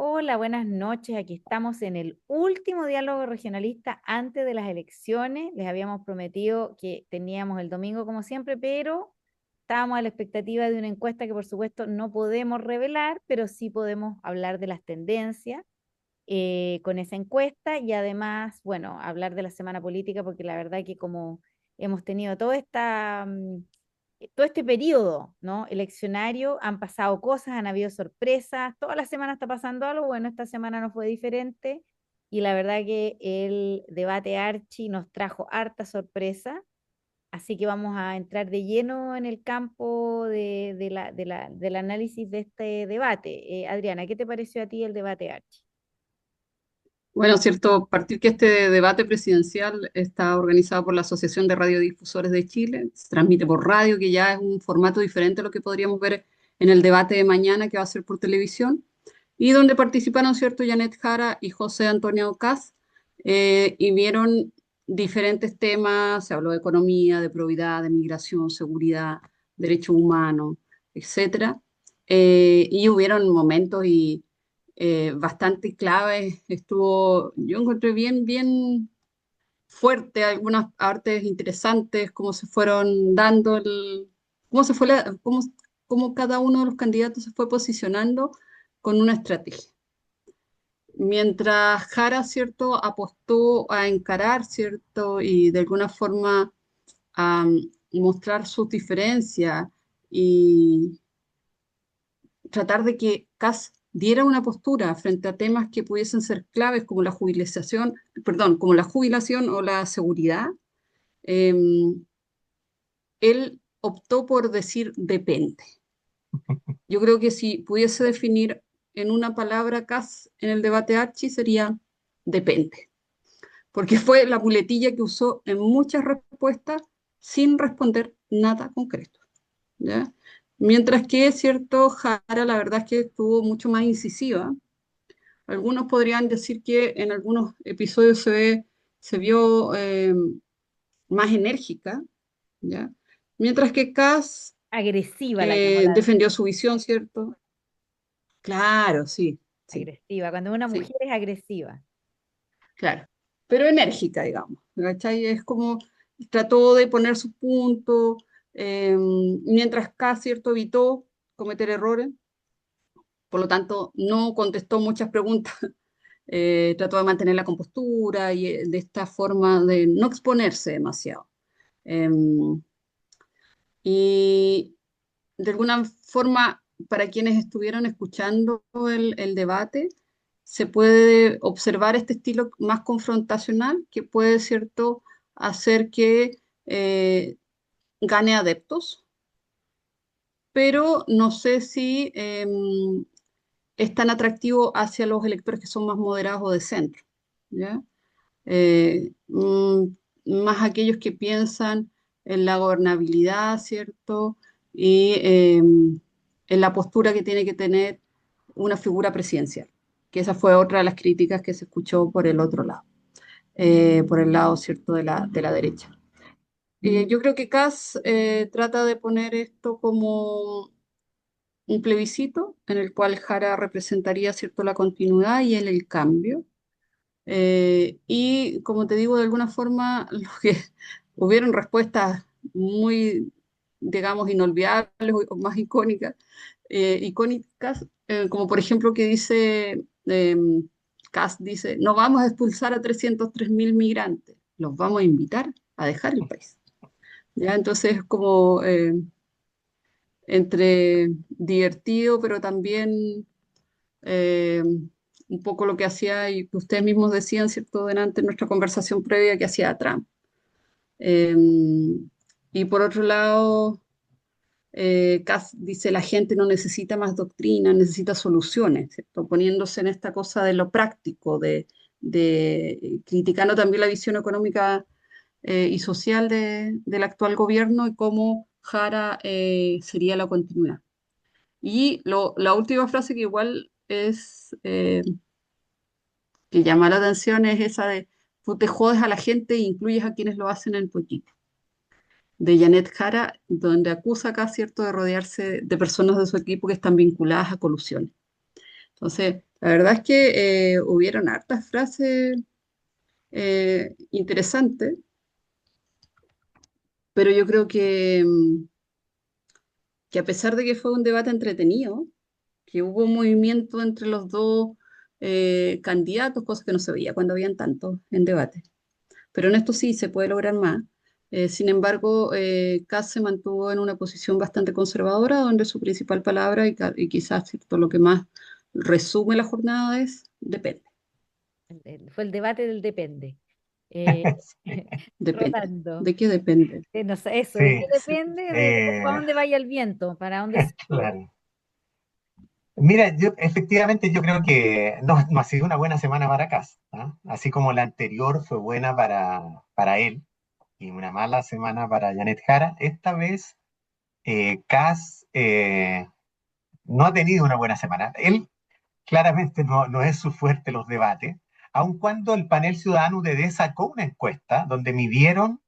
Hola, buenas noches. Aquí estamos en el último diálogo regionalista antes de las elecciones. Les habíamos prometido que teníamos el domingo como siempre, pero estábamos a la expectativa de una encuesta que por supuesto no podemos revelar, pero sí podemos hablar de las tendencias con esa encuesta y además, bueno, hablar de la semana política porque la verdad que como hemos tenido todo este periodo, ¿no? Eleccionario, han pasado cosas, han habido sorpresas, toda la semana está pasando algo, bueno, esta semana no fue diferente y la verdad que el debate Archi nos trajo harta sorpresa, así que vamos a entrar de lleno en el campo del análisis de este debate. Adriana, ¿qué te pareció a ti el debate Archi? Bueno, cierto, partir que este debate presidencial está organizado por la Asociación de Radiodifusores de Chile, se transmite por radio, que ya es un formato diferente a lo que podríamos ver en el debate de mañana, que va a ser por televisión, y donde participaron, cierto, Janet Jara y José Antonio Caz, y vieron diferentes temas, se habló de economía, de probidad, de migración, seguridad, derechos humanos, etcétera, y hubieron momentos bastante claves. Yo encontré bien fuerte algunas partes interesantes, cómo se fueron dando cómo se fue cómo cada uno de los candidatos se fue posicionando con una estrategia. Mientras Jara, cierto, apostó a encarar, cierto, y de alguna forma a mostrar sus diferencias y tratar de que CAS diera una postura frente a temas que pudiesen ser claves como la jubilación, perdón, como la jubilación o la seguridad. eh, Él optó por decir depende. Yo creo que si pudiese definir en una palabra CAS en el debate Archi sería depende, porque fue la muletilla que usó en muchas respuestas sin responder nada concreto. ¿Ya? Mientras que, es cierto, Jara la verdad es que estuvo mucho más incisiva. Algunos podrían decir que en algunos episodios se vio más enérgica, ¿ya? Mientras que Cass Agresiva la llamó la defendió su visión, ¿cierto? Claro, sí, sí, agresiva, cuando una sí, mujer es agresiva. claro. Pero enérgica, digamos, ¿cachai? Es como trató de poner su punto, mientras Cass, ¿cierto?, evitó cometer errores, por lo tanto, no contestó muchas preguntas. Trató de mantener la compostura y de esta forma de no exponerse demasiado. Eh, y de alguna forma, para quienes estuvieron escuchando el debate, se puede observar este estilo más confrontacional que puede, cierto, hacer que gane adeptos, pero no sé si es tan atractivo hacia los electores que son más moderados o de centro. ¿Ya? eh, mm, Más aquellos que piensan en la gobernabilidad, ¿cierto? Y en la postura que tiene que tener una figura presidencial, que esa fue otra de las críticas que se escuchó por el otro lado, por el lado, ¿cierto?, de la derecha. Yo creo que Kass trata de poner esto como un plebiscito en el cual Jara representaría, ¿cierto?, la continuidad y él el cambio. Y como te digo, de alguna forma, lo que hubieron respuestas muy, digamos, inolvidables o más icónicas, como por ejemplo que dice, Kass dice, no vamos a expulsar a 303.000 migrantes, los vamos a invitar a dejar el país. ¿Ya? Entonces, como entre divertido, pero también eh, un poco lo que hacía y que ustedes mismos decían, ¿cierto?, delante de nuestra conversación previa que hacía Trump. Eh, y por otro lado, Kass dice, la gente no necesita más doctrina, necesita soluciones, ¿cierto? Poniéndose en esta cosa de lo práctico, criticando también la visión económica y social del actual gobierno y cómo Jara sería la continuidad. Y la última frase que igual es que llama la atención es esa de tú te jodes a la gente e incluyes a quienes lo hacen en tu equipo, de Janet Jara, donde acusa acá, ¿cierto?, de rodearse de personas de su equipo que están vinculadas a colusiones. Entonces, La verdad es que hubieron hartas frases interesantes, pero yo creo que a pesar de que fue un debate entretenido, que hubo un movimiento entre los dos candidatos, cosa que no se veía cuando habían tantos en debate. Pero en esto sí se puede lograr más. Sin embargo, Kast se mantuvo en una posición bastante conservadora, donde su principal palabra y quizás por lo que más resume la jornada es depende, Fue el debate del depende. Eh, depende. Rotando. ¿De qué depende? No sé, eso, ¿de qué Sí, depende? De para dónde vaya el viento, para dónde sople. claro. Mira, yo efectivamente yo creo que no ha sido una buena semana para Kass, ¿ah? Así como la anterior fue buena para él y una mala semana para Janet Jara, esta vez Kass no ha tenido una buena semana. Él claramente no es su fuerte los debates, aun cuando el panel ciudadano UDD sacó una encuesta donde midieron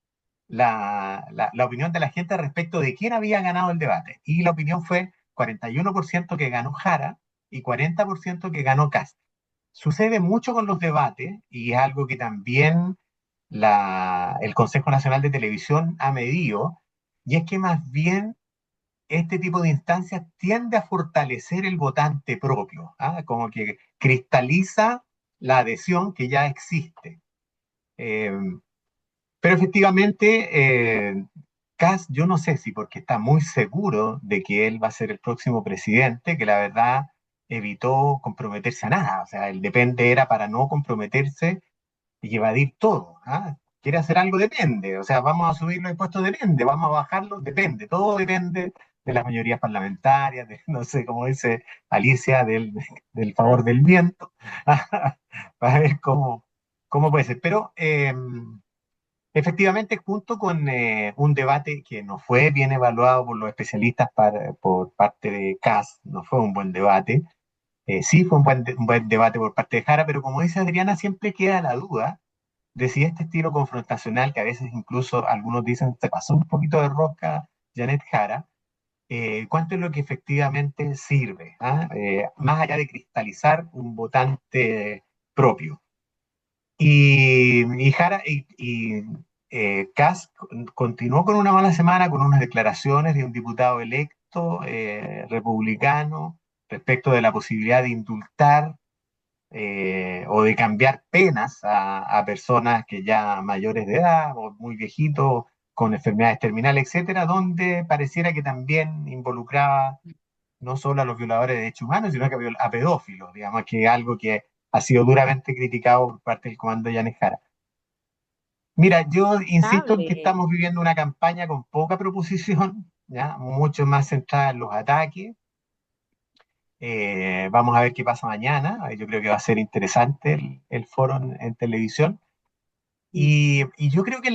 la opinión de la gente respecto de quién había ganado el debate. Y la opinión fue 41% que ganó Jara y 40% que ganó Cast. Sucede mucho con los debates y es algo que también el Consejo Nacional de Televisión ha medido, y es que más bien este tipo de instancias tiende a fortalecer el votante propio, ¿ah? Como que cristaliza la adhesión que ya existe. Eh, pero efectivamente, Kass, yo no sé si porque está muy seguro de que él va a ser el próximo presidente, que la verdad evitó comprometerse a nada. O sea, el depende era para no comprometerse y evadir todo. ¿Ah? Quiere hacer algo, depende. O sea, vamos a subir los impuestos, depende. Vamos a bajarlos, depende. Todo depende de las mayorías parlamentarias, de, no sé, como dice Alicia, del favor del viento, para ver cómo puede ser. Pero efectivamente, junto con un debate que no fue bien evaluado por los especialistas por parte de CAS, no fue un buen debate. Sí fue un buen debate por parte de Jara, pero como dice Adriana, siempre queda la duda de si este estilo confrontacional, que a veces incluso algunos dicen se pasó un poquito de rosca Janet Jara, cuánto es lo que efectivamente sirve, ¿ah? Más allá de cristalizar un votante propio. Y Jara Kast continuó con una mala semana con unas declaraciones de un diputado electo republicano respecto de la posibilidad de indultar o de cambiar penas a personas que ya mayores de edad o muy viejitos con enfermedades terminales, etcétera, donde pareciera que también involucraba no solo a los violadores de derechos humanos, sino que a pedófilos, digamos, que es algo que ha sido duramente criticado por parte del comando de Yanes Jara. Mira, yo insisto en que Estable. estamos viviendo una campaña con poca proposición, ¿ya? Mucho más centrada en los ataques. Vamos a ver qué pasa mañana. Yo creo que va a ser interesante el foro en televisión. Y yo creo que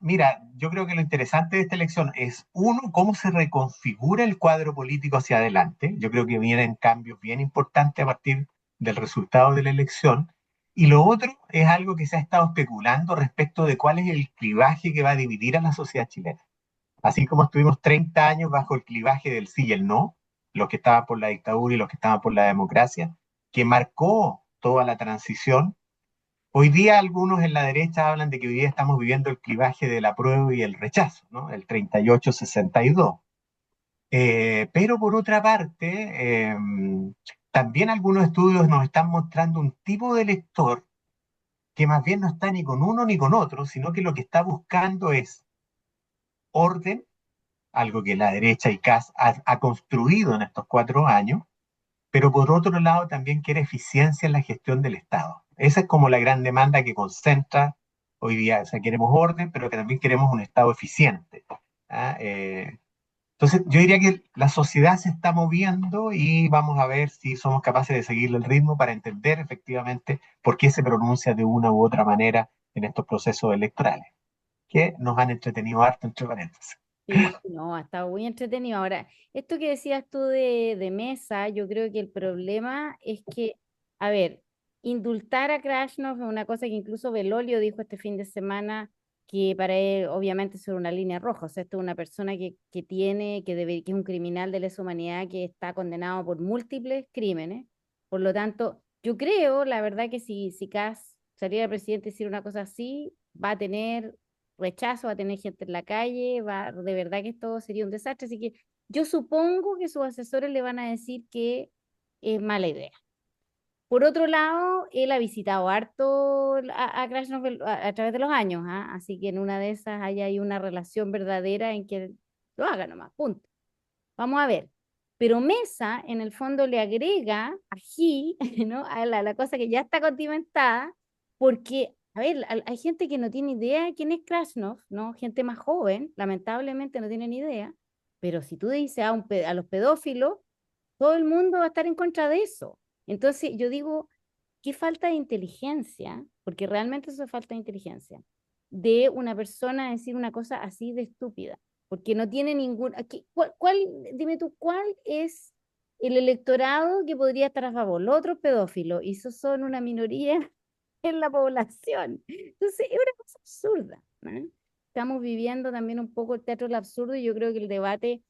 mira, yo creo que lo interesante de esta elección es, uno, cómo se reconfigura el cuadro político hacia adelante. Yo creo que vienen cambios bien importantes a partir del resultado de la elección. Y lo otro es algo que se ha estado especulando respecto de cuál es el clivaje que va a dividir a la sociedad chilena. Así como estuvimos 30 años bajo el clivaje del sí y el no, los que estaban por la dictadura y los que estaban por la democracia, que marcó toda la transición. Hoy día algunos en la derecha hablan de que hoy día estamos viviendo el clivaje del apruebo y el rechazo, ¿no? El 38-62. Pero por otra parte, también algunos estudios nos están mostrando un tipo de elector que más bien no está ni con uno ni con otro, sino que lo que está buscando es orden, algo que la derecha y CAS ha construido en estos 4 años, pero por otro lado también quiere eficiencia en la gestión del Estado. Esa es como la gran demanda que concentra hoy día. O sea, queremos orden, pero que también queremos un Estado eficiente. ¿Ah? Entonces, yo diría que la sociedad se está moviendo y vamos a ver si somos capaces de seguirle el ritmo para entender efectivamente por qué se pronuncia de una u otra manera en estos procesos electorales, que nos han entretenido harto, entre paréntesis. Sí, no, ha estado muy entretenido. Ahora, esto que decías tú de mesa, yo creo que el problema es que, a ver, indultar a Krasnov es una cosa que incluso Belolio dijo este fin de semana, que para él obviamente es una línea roja. O sea, esto es una persona que tiene, que es un criminal de lesa humanidad que está condenado por múltiples crímenes. Por lo tanto, Yo creo, la verdad, que si Kast saliera presidente y decir una cosa así, va a tener rechazo, va a tener gente en la calle, de verdad que esto sería un desastre. Así que yo supongo que sus asesores le van a decir que es mala idea. Por otro lado, él ha visitado harto a Krasnov a través de los años, ¿ah? Así que en una de esas hay una relación verdadera en que lo haga nomás, punto. Vamos a ver. Pero Mesa, en el fondo, le agrega ají, ¿no? A la cosa que ya está condimentada, porque, a ver, hay gente que no tiene idea de quién es Krasnov, ¿no? Gente más joven, lamentablemente no tienen idea, pero si tú dices a los pedófilos, todo el mundo va a estar en contra de eso. Entonces, yo digo, qué falta de inteligencia, porque realmente eso es falta de inteligencia, de una persona decir una cosa así de estúpida, porque no tiene ningún... dime tú, ¿cuál es el electorado que podría estar a favor? Los otros pedófilos, y esos son una minoría en la población. Entonces, es una cosa absurda, ¿no? Estamos viviendo también un poco el teatro del absurdo y yo creo que el debate,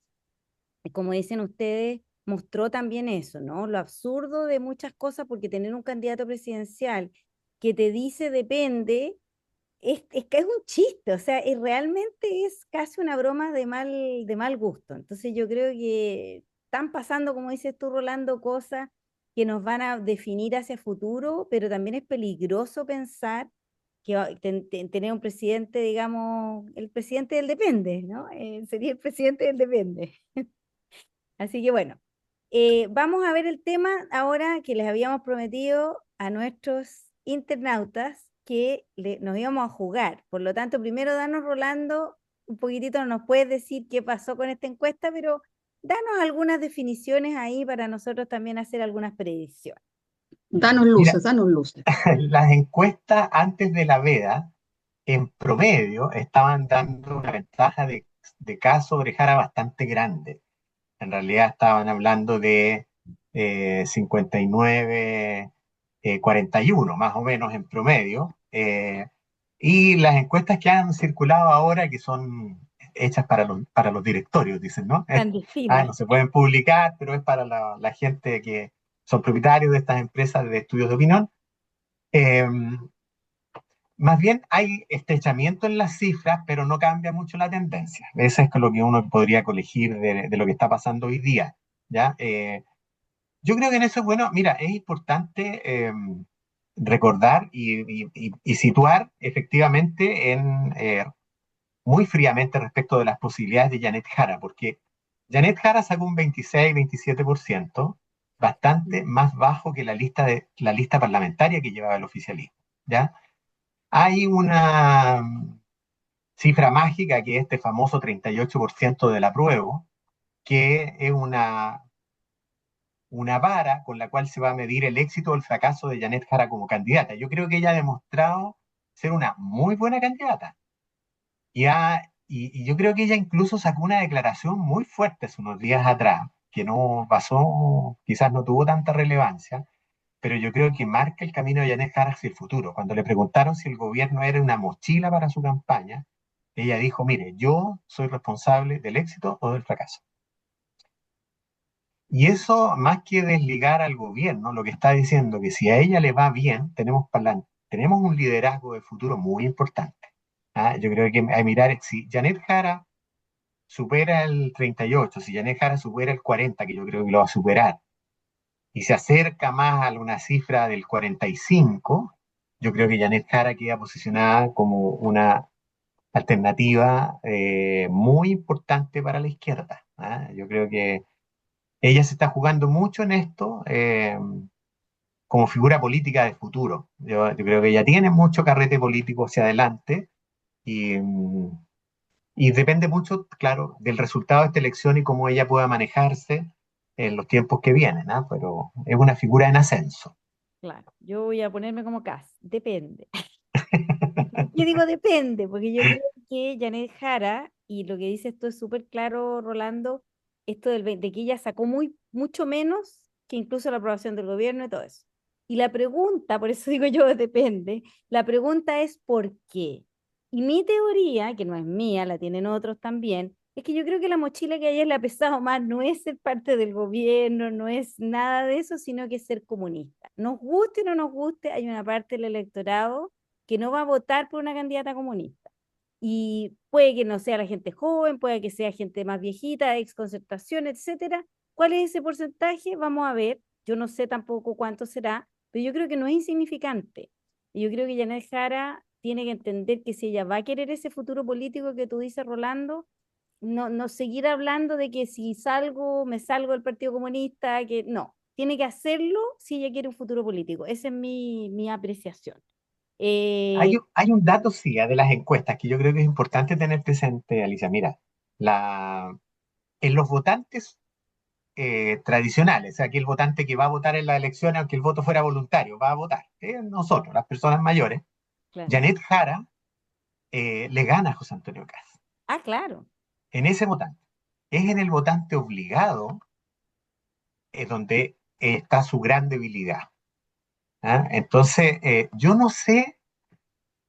como dicen ustedes, mostró también eso, ¿no? Lo absurdo de muchas cosas, porque tener un candidato presidencial que te dice depende, es que es un chiste, o sea, realmente es casi una broma de mal gusto. Entonces yo creo que están pasando, como dices tú, Rolando, cosas que nos van a definir hacia futuro, pero también es peligroso pensar que tener un presidente, digamos, el presidente del depende, ¿no? Sería el presidente del depende. Así que bueno, vamos a ver el tema ahora que les habíamos prometido a nuestros internautas que nos íbamos a jugar. Por lo tanto, primero danos, Rolando, un poquitito, no nos puedes decir qué pasó con esta encuesta, pero danos algunas definiciones ahí para nosotros también hacer algunas predicciones. Mira, danos luces. las encuestas antes de la veda, en promedio, estaban dando una ventaja de Kast sobre Jara bastante grande. En realidad estaban hablando de 59, 41, más o menos en promedio. Y las encuestas que han circulado ahora, que son hechas para los directorios, dicen, ¿no? Clandestina. No se pueden publicar, pero es para la gente que son propietarios de estas empresas de estudios de opinión. Eh, Más bien hay estrechamiento en las cifras, pero no cambia mucho la tendencia. Eso es lo que uno podría colegir de lo que está pasando hoy día, ¿ya? Yo creo que en eso, bueno, mira, es importante recordar y situar efectivamente muy fríamente respecto de las posibilidades de Janet Jara, porque Janet Jara sacó un 26-27%, bastante más bajo que la lista parlamentaria que llevaba el oficialismo, ¿ya? Hay una cifra mágica que es este famoso 38% del apruebo, que es una vara con la cual se va a medir el éxito o el fracaso de Janet Jara como candidata. Yo creo que ella ha demostrado ser una muy buena candidata. Y yo creo que ella incluso sacó una declaración muy fuerte hace unos días atrás, que no pasó, quizás no tuvo tanta relevancia, pero yo creo que marca el camino de Janet Jara hacia el futuro. Cuando le preguntaron si el gobierno era una mochila para su campaña, ella dijo, mire, yo soy responsable del éxito o del fracaso. Y eso, más que desligar al gobierno, lo que está diciendo que si a ella le va bien, tenemos un liderazgo de futuro muy importante. ¿Ah? Yo creo que hay que mirar si Janet Jara supera el 38, si Janet Jara supera el 40, que yo creo que lo va a superar, y se acerca más a una cifra del 45, yo creo que Janet Jara queda posicionada como una alternativa muy importante para la izquierda. ¿Ah? Yo creo que ella se está jugando mucho en esto como figura política de futuro. Yo creo que ella tiene mucho carrete político hacia adelante y, y depende mucho, claro, del resultado de esta elección y cómo ella pueda manejarse en los tiempos que vienen, ¿ah? Pero es una figura en ascenso. Claro, yo voy a ponerme como Cas, depende. Yo digo depende, porque yo creo que Janet Jara, y lo que dices tú es súper claro, Rolando, esto de que ella sacó mucho menos que incluso la aprobación del gobierno y todo eso. Y la pregunta, por eso digo yo depende, la pregunta es ¿por qué? Y mi teoría, que no es mía, la tienen otros también, Es que yo creo que la mochila que a ella le ha pesado más no es ser parte del gobierno, no es nada de eso, sino que es ser comunista. Nos guste o no nos guste, hay una parte del electorado que no va a votar por una candidata comunista. Y puede que no sea la gente joven, puede que sea gente más viejita, ex concertación, etcétera. ¿Cuál es ese porcentaje? Vamos a ver. Yo no sé tampoco cuánto será, pero yo creo que no es insignificante. Y yo creo que Janet Jara tiene que entender que si ella va a querer ese futuro político que tú dices, Rolando, no seguir hablando de que si salgo, me salgo del Partido Comunista, que no, tiene que hacerlo si ella quiere un futuro político. Esa es mi apreciación. Hay, Eh, hay un dato, sí, de las encuestas que yo creo que es importante tener presente, Alicia. Mira, en los votantes tradicionales, o sea, que el votante que va a votar en las elecciones, aunque el voto fuera voluntario, va a votar, nosotros, las personas mayores, claro. Janet Jara le gana a José Antonio Caz Ah, claro. en ese votante. Es en el votante obligado donde está su gran debilidad. ¿Ah? Entonces, yo no sé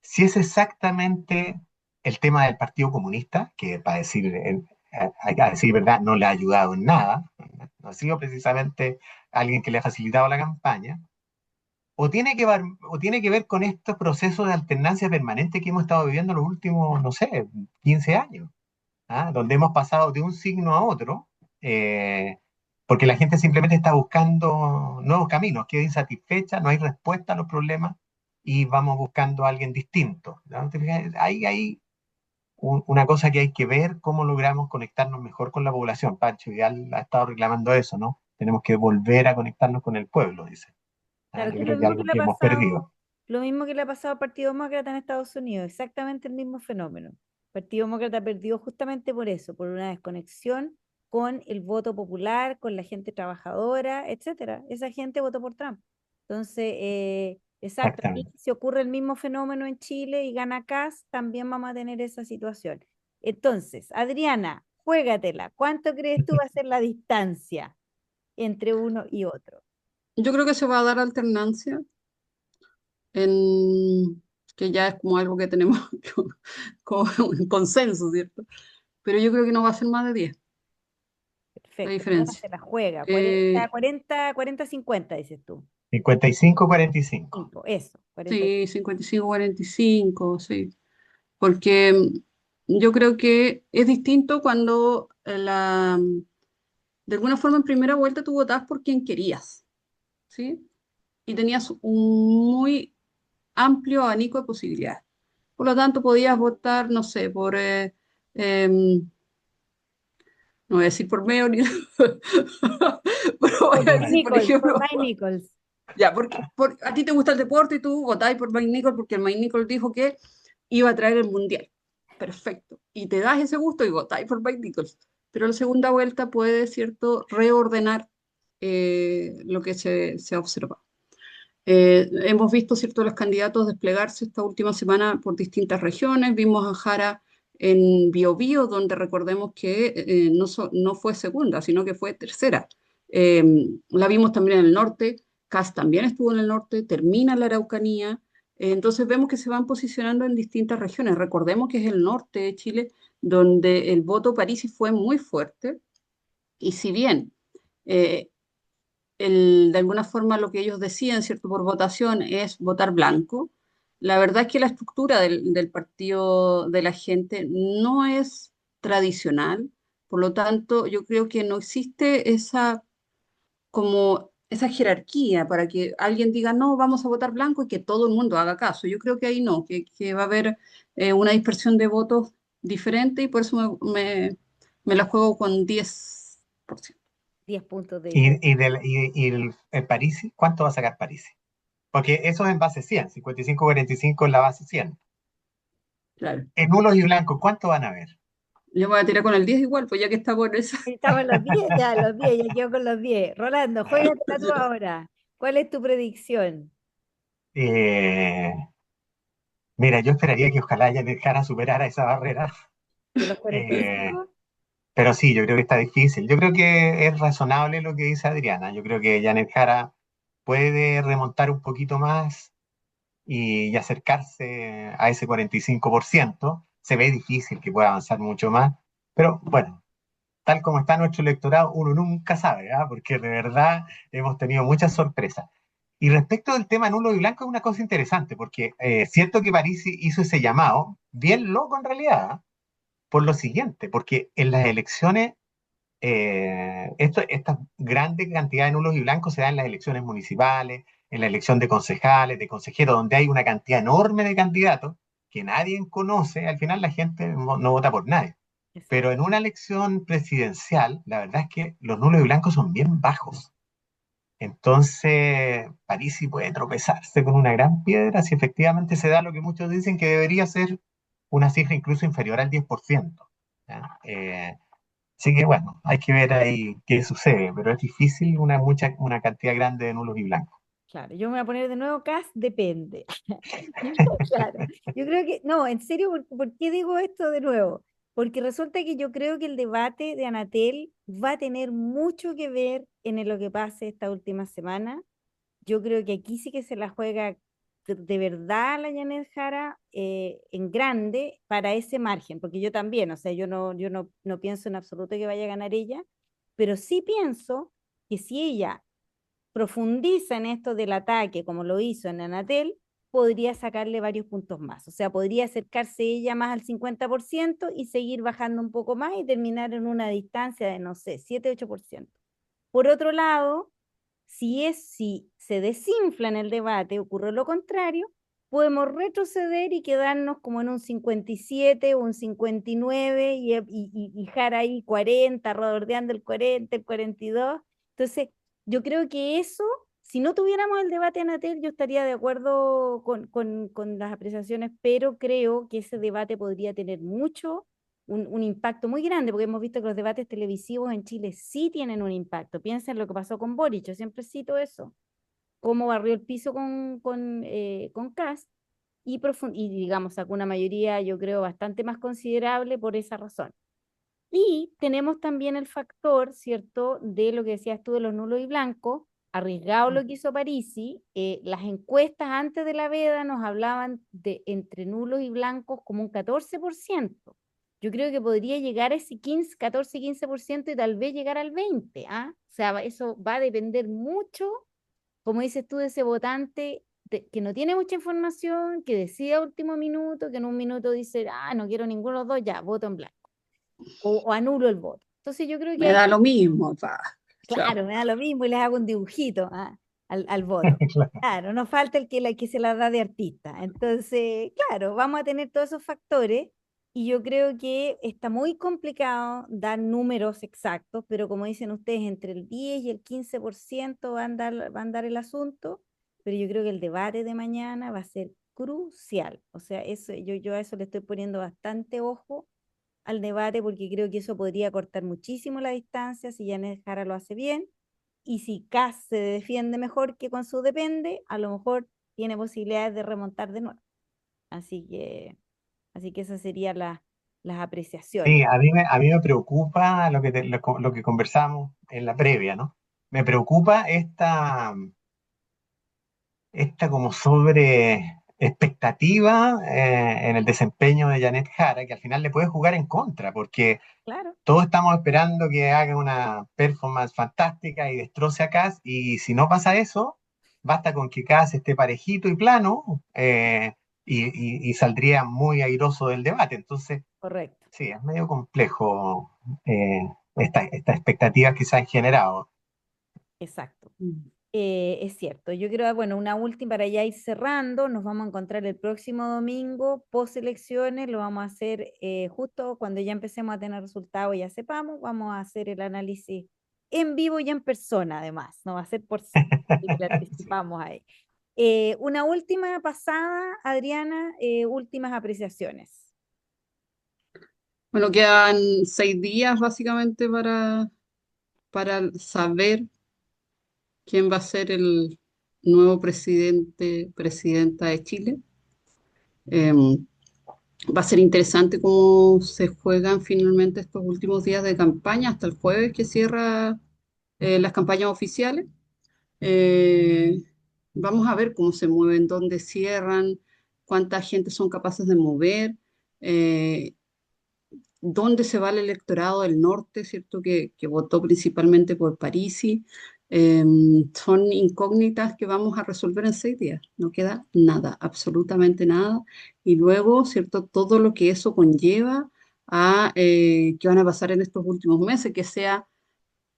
si es exactamente el tema del Partido Comunista, que para decir, a decir verdad, no le ha ayudado en nada, no ha sido precisamente alguien que le ha facilitado la campaña, o tiene que ver con estos procesos de alternancia permanente que hemos estado viviendo los últimos, no sé, 15 años, ¿ah? Donde hemos pasado de un signo a otro, eh, porque la gente simplemente está buscando nuevos caminos, queda insatisfecha, no hay respuesta a los problemas y vamos buscando a alguien distinto, ¿no? ¿Te fijas? Hay una cosa que hay que ver, cómo logramos conectarnos mejor con la población. Pancho Vidal ha estado reclamando eso, ¿no? Tenemos que volver a conectarnos con el pueblo, dice. ¿Ah? Claro, Yo que es lo creo que mismo que algo le ha que hemos pasado, perdido. lo mismo que le ha pasado al Partido Demócrata en Estados Unidos, exactamente el mismo fenómeno. El Partido Demócrata perdió justamente por eso, por una desconexión con el voto popular, con la gente trabajadora, etcétera. Esa gente votó por Trump. Entonces, exacto, aquí Exactamente. si ocurre el mismo fenómeno en Chile y gana Kast, también vamos a tener esa situación. Entonces, Adriana, juégatela. ¿Cuánto crees tú va a ser la distancia entre uno y otro? Yo creo que se va a dar alternancia, en, que ya es como algo que tenemos como un consenso, ¿cierto? Pero yo creo que no va a ser más de 10 la Perfecto, Adriana diferencia. se la juega. 40, Eh, 40, 40, 50, dices tú. 55-45. Eso, 40. sí, 55-45, sí. Porque yo creo que es distinto cuando de alguna forma en primera vuelta tú votabas por quien querías, ¿sí? Y tenías un muy amplio abanico de posibilidades. Por lo tanto, podías votar, no sé, em, no voy a decir por Mayor, pero voy Por a Mike decir, por Nichols, por ejemplo, Mike Nichols. ya, porque a ti te gusta el deporte y tú votáis por Mike Nichols porque el Mike Nichols dijo que iba a traer el mundial. Perfecto. Y te das ese gusto y votáis por Mike Nichols. Pero la segunda vuelta puede, ¿cierto?, reordenar lo que se observa. Hemos visto, ¿cierto?, los candidatos desplegarse esta última semana por distintas regiones. Vimos a Jara en Biobío, donde recordemos que no fue segunda, sino que fue tercera. Eh, la vimos también en el norte. Kast también estuvo en el norte, termina la Araucanía. Entonces vemos que se van posicionando en distintas regiones. Recordemos que es el norte de Chile, donde el voto parisi fue muy fuerte. Y si bien eh, de alguna forma lo que ellos deciden, ¿cierto?, por votación es votar blanco. La verdad es que la estructura del partido de la gente no es tradicional, por lo tanto, yo creo que no existe como esa jerarquía para que alguien diga, no, vamos a votar blanco y que todo el mundo haga caso. Yo creo que ahí no, que va a haber una dispersión de votos diferente y por eso me la juego con 10%. 10 puntos de diferencia. Y el Parisi, ¿cuánto va a sacar Parisi? Porque eso es en base 100, 55-45 es la base 100. Claro. En nulos y blancos, ¿cuánto van a ver? Yo me voy a tirar con el 10 igual, pues ya que está por esa. Estamos en los 10, ya quedo con los 10. Rolando, juégatela tú ahora. ¿Cuál es tu predicción? Eh, Mira, yo esperaría que ojalá ella dejara superar a esa barrera. ¿De los Eh, 45? pero sí, yo creo que está difícil. Yo creo que es razonable lo que dice Adriana. Yo creo que Janet Jara puede remontar un poquito más y acercarse a ese 45%. Se ve difícil que pueda avanzar mucho más. Pero bueno, tal como está nuestro electorado, uno nunca sabe, ¿ah? Porque de verdad hemos tenido muchas sorpresas. Y respecto del tema nulo y blanco, es una cosa interesante, porque es cierto que París hizo ese llamado, bien loco en realidad, ¿ah? Por lo siguiente, porque en las elecciones, esta grande cantidad de nulos y blancos se da en las elecciones municipales, en la elección de concejales, de consejeros, donde hay una cantidad enorme de candidatos que nadie conoce, al final la gente no vota por nadie. Pero Exacto. en una elección presidencial, la verdad es que los nulos y blancos son bien bajos. Entonces, Parisi puede tropezarse con una gran piedra si efectivamente se da lo que muchos dicen que debería ser una cifra incluso inferior al 10%. ¿Ya? Así que bueno, hay que ver ahí qué sucede, pero es difícil una cantidad grande de nulos y blancos. Claro, yo me voy a poner de nuevo CAS, depende. Claro, yo creo que, no, en serio, ¿por qué digo esto de nuevo? Porque resulta que yo creo que el debate de Anatel va a tener mucho que ver en lo que pase esta última semana. Yo creo que aquí sí que se la juega de verdad la Yanez Jara en grande para ese margen, porque yo también, o sea, yo no pienso en absoluto que vaya a ganar ella, pero sí pienso que si ella profundiza en esto del ataque, como lo hizo en Anatel, podría sacarle varios puntos más. O sea, podría acercarse ella más al 50% y seguir bajando un poco más y terminar en una distancia de, no sé, 7-8%. Por otro lado, si se desinfla en el debate, ocurre lo contrario, podemos retroceder y quedarnos como en un 57 o un 59 y dejar ahí 40, redondeando el 40, el 42. Entonces, yo creo que eso, si no tuviéramos el debate Anatel, yo estaría de acuerdo con las apreciaciones, pero creo que ese debate podría tener un impacto muy grande, porque hemos visto que los debates televisivos en Chile sí tienen un impacto. Piensa en lo que pasó con Boric, yo siempre cito eso, cómo barrió el piso con Kast y digamos, sacó una mayoría, yo creo, bastante más considerable por esa razón. Y tenemos también el factor, ¿cierto?, de lo que decías tú de los nulos y blancos, arriesgado lo que hizo Parisi, las encuestas antes de la veda nos hablaban de entre nulos y blancos como un 14%. Yo creo que podría llegar a ese 15, 14, 15% y tal vez llegar al 20%, ¿ah? O sea, eso va a depender mucho, como dices tú, de ese votante que no tiene mucha información, que decide a último minuto, que en un minuto dice, ah, no quiero ninguno de los dos, ya, voto en blanco o anulo el voto. Entonces yo creo que Me hay, da lo mismo, pa. Chao. claro, me da lo mismo y les hago un dibujito al voto. Claro, no falta el que se la da de artista. Entonces, claro, vamos a tener todos esos factores y yo creo que está muy complicado dar números exactos, pero como dicen ustedes, entre el 10 y el 15% va a andar el asunto, pero yo creo que el debate de mañana va a ser crucial. O sea, eso, yo a eso le estoy poniendo bastante ojo al debate porque creo que eso podría cortar muchísimo la distancia si Janet Jara lo hace bien y si Kass se defiende mejor que con su depende, a lo mejor tiene posibilidades de remontar de nuevo. Así que, así que esas serían las apreciaciones. Sí, a mí me preocupa lo que conversamos en la previa, ¿no? Me preocupa esta como sobre expectativa en el desempeño de Janet Jara, que al final le puede jugar en contra, porque Claro, todos estamos esperando que haga una performance fantástica y destroce a Cass, y si no pasa eso, basta con que Cass esté parejito y plano, y saldría muy airoso del debate. Entonces, correcto, sí, es medio complejo estas expectativas que se han generado. exacto. Mm. Es cierto, yo creo, bueno, una última para ya ir cerrando, nos vamos a encontrar el próximo domingo, post elecciones, lo vamos a hacer justo cuando ya empecemos a tener resultados, ya sepamos, vamos a hacer el análisis en vivo y en persona además, no va a ser por Zoom, así que le Sí. anticipamos ahí. Una última pasada, Adriana, últimas apreciaciones. Bueno, quedan 6 días básicamente para saber quién va a ser el nuevo presidenta de Chile. Em, Va a ser interesante cómo se juegan finalmente estos últimos días de campaña hasta el jueves que cierra las campañas oficiales. Eh, Vamos a ver cómo se mueven, dónde cierran, cuánta gente son capaces de mover. Eh, dónde se va el electorado del norte, ¿cierto? Que votó principalmente por Parisi. Eh, Son incógnitas que vamos a resolver en 6 días. No queda nada, absolutamente nada. Y luego, ¿cierto? Todo lo que eso conlleva a qué van a pasar en estos últimos meses, que sea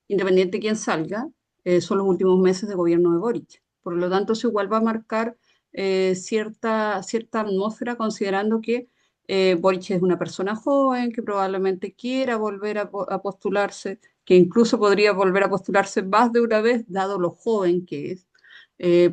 independiente de quién salga, son los últimos meses de gobierno de Boric. Por lo tanto, eso igual va a marcar cierta atmósfera, considerando que Boric es una persona joven, que probablemente quiera volver a postularse, que incluso podría volver a postularse más de una vez, dado lo joven que es.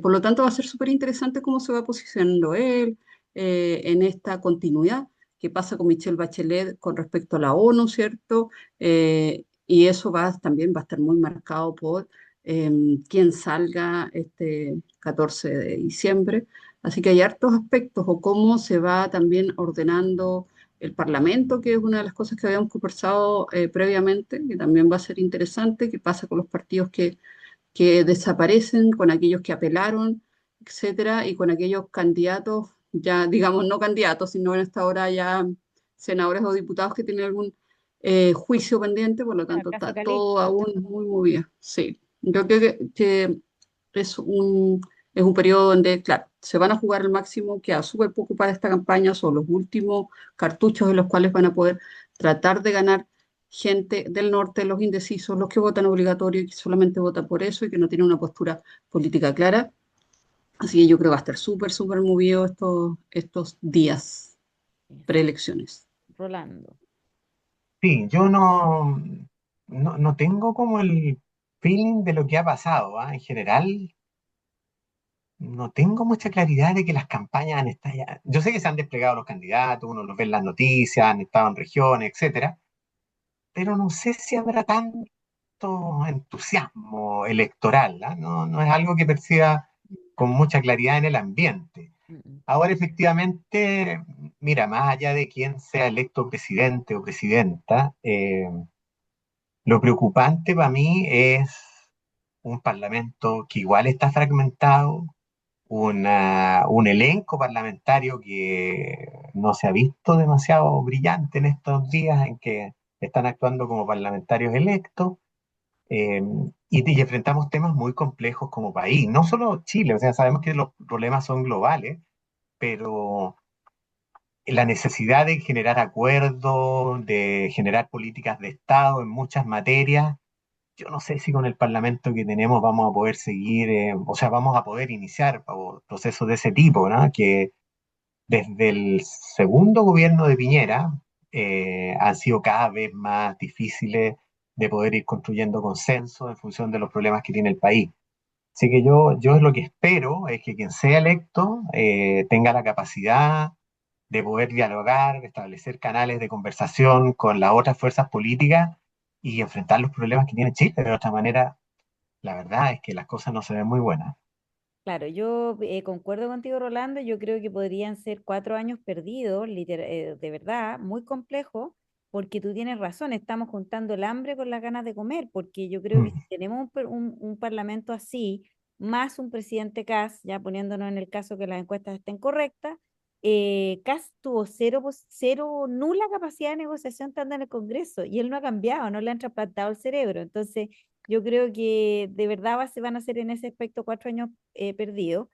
Por lo tanto, va a ser súper interesante cómo se va posicionando él en esta continuidad. ¿Qué pasa con Michelle Bachelet con respecto a la ONU, cierto? Y eso también va a estar muy marcado por quién salga este 14 de diciembre. Así que hay hartos aspectos, o cómo se va también ordenando el Parlamento, que es una de las cosas que habíamos conversado previamente, que también va a ser interesante. ¿Qué pasa con los partidos que desaparecen, con aquellos que apelaron, etcétera, y con aquellos candidatos, ya digamos no candidatos, sino en esta hora ya senadores o diputados que tienen algún juicio pendiente? Por lo Bueno, el tanto caso está todo Calixto. aún muy movido. Sí, yo creo que es un periodo donde, claro, se van a jugar el máximo, queda súper poco para esta campaña, son los últimos cartuchos en los cuales van a poder tratar de ganar gente del norte, los indecisos, los que votan obligatorio y que solamente votan por eso y que no tienen una postura política clara. Así que yo creo que va a estar súper, súper movido estos días preelecciones. Rolando. Sí, yo no tengo como el feeling de lo que ha pasado, ¿ah? En general, no tengo mucha claridad de que las campañas han estado ya. Yo sé que se han desplegado los candidatos, uno los ve en las noticias, han estado en regiones, etcétera, pero no sé si habrá tanto entusiasmo electoral, ¿ah? No es algo que perciba con mucha claridad en el ambiente. Mm, mm. Ahora, efectivamente, mira, más allá de quién sea electo presidente o presidenta, lo preocupante para mí es un parlamento que igual está fragmentado, un elenco parlamentario que no se ha visto demasiado brillante en estos días en que están actuando como parlamentarios electos, eh, y enfrentamos temas muy complejos como país, no solo Chile, o sea, sabemos que los problemas son globales, pero la necesidad de generar acuerdos, de generar políticas de Estado en muchas materias. Yo no sé si con el Parlamento que tenemos vamos a poder seguir, o sea, vamos a poder iniciar procesos de ese tipo, ¿no? Que desde el segundo gobierno de Piñera han sido cada vez más difíciles de poder ir construyendo consenso en función de los problemas que tiene el país. Así que yo es lo que espero, es que quien sea electo tenga la capacidad de poder dialogar, establecer canales de conversación con las otras fuerzas políticas y enfrentar los problemas que tiene Chile. De otra manera, la verdad es que las cosas no se ven muy buenas. Claro, yo concuerdo contigo, Rolando. Yo creo que podrían ser 4 años perdidos, de verdad, muy complejo, porque tú tienes razón, estamos juntando el hambre con las ganas de comer, porque yo creo que Mm. si tenemos un parlamento así, más un presidente Kast, ya poniéndonos en el caso que las encuestas estén correctas, Kast tuvo cero, nula capacidad de negociación estando en el Congreso, y él no ha cambiado, no le han trasplantado el cerebro. Entonces, yo creo que de verdad se van a hacer en ese aspecto 4 años perdidos.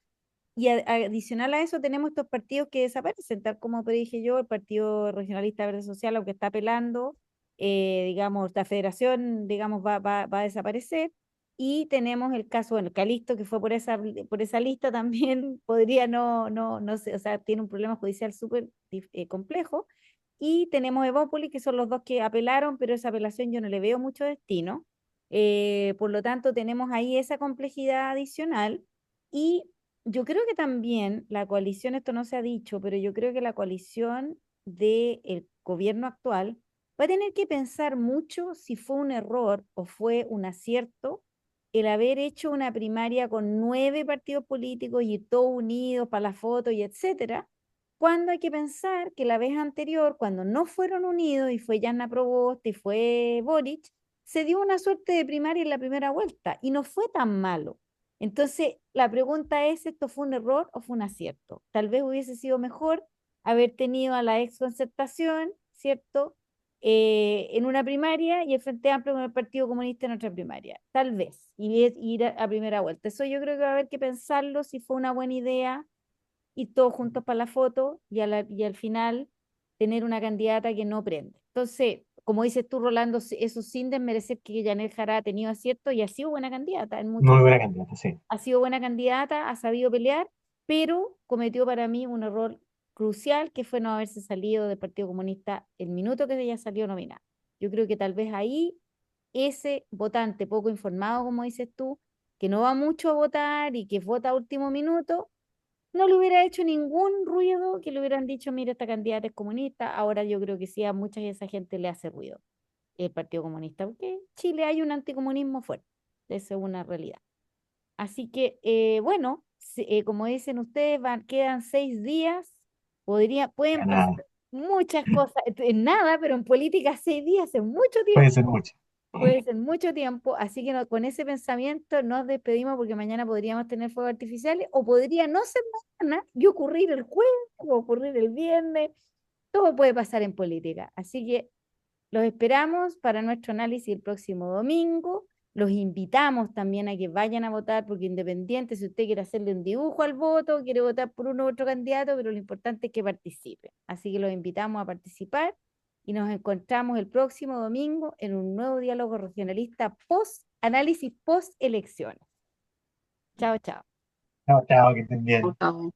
Y adicional a eso tenemos estos partidos que desaparecen, tal como dije yo, el Partido Regionalista Verde Social, aunque está apelando, digamos, la federación, digamos, va a desaparecer. Y tenemos el caso, bueno, Calisto, que fue por esa lista también, podría no sé, o sea, tiene un problema judicial súper complejo. Y tenemos Evópolis, que son los dos que apelaron, pero esa apelación yo no le veo mucho destino. Por lo tanto, tenemos ahí esa complejidad adicional. Y yo creo que también la coalición, esto no se ha dicho, pero yo creo que la coalición del gobierno actual va a tener que pensar mucho si fue un error o fue un acierto el haber hecho una primaria con 9 partidos políticos y todos unidos para la foto y etcétera, cuando hay que pensar que la vez anterior, cuando no fueron unidos y fue Yanna Proboste y fue Boric, se dio una suerte de primaria en la primera vuelta y no fue tan malo. Entonces, la pregunta es, ¿esto fue un error o fue un acierto? Tal vez hubiese sido mejor haber tenido a la ex Concertación, ¿cierto? en una primaria y el Frente Amplio con el Partido Comunista en otra primaria, tal vez, y ir a primera vuelta. Eso yo creo que va a haber que pensarlo si fue una buena idea y todos juntos para la foto y al final tener una candidata que no prende. Entonces, como dices tú, Rolando, eso sin desmerecer que Yanel Jara ha tenido acierto y ha sido buena candidata en muchos, Muy buena candidata, sí. ha sido buena candidata, ha sabido pelear, pero cometió para mí un error crucial que fue no haberse salido del Partido Comunista el minuto que ella salió nominada. Yo creo que tal vez ahí ese votante poco informado, como dices tú, que no va mucho a votar y que vota a último minuto, no le hubiera hecho ningún ruido que le hubieran dicho, mira, esta candidata es comunista. Ahora yo creo que sí, a mucha de esa gente le hace ruido el Partido Comunista, porque en Chile hay un anticomunismo fuerte, esa es una realidad. Así que, bueno, como dicen ustedes, quedan 6 días, pueden pasar Nada, muchas cosas, en nada, pero en política 6 días es mucho puede ser tiempo. mucho. Puede ser mucho tiempo, así que con ese pensamiento nos despedimos porque mañana podríamos tener fuegos artificiales o podría no ser mañana y ocurrir el jueves o ocurrir el viernes. Todo puede pasar en política. Así que los esperamos para nuestro análisis el próximo domingo. Los invitamos también a que vayan a votar porque independiente si usted quiere hacerle un dibujo al voto, quiere votar por uno u otro candidato, pero lo importante es que participe. Así que los invitamos a participar y nos encontramos el próximo domingo en un nuevo diálogo regionalista análisis post elecciones. Chao, chao. Chao, chao, que estén bien. Chao.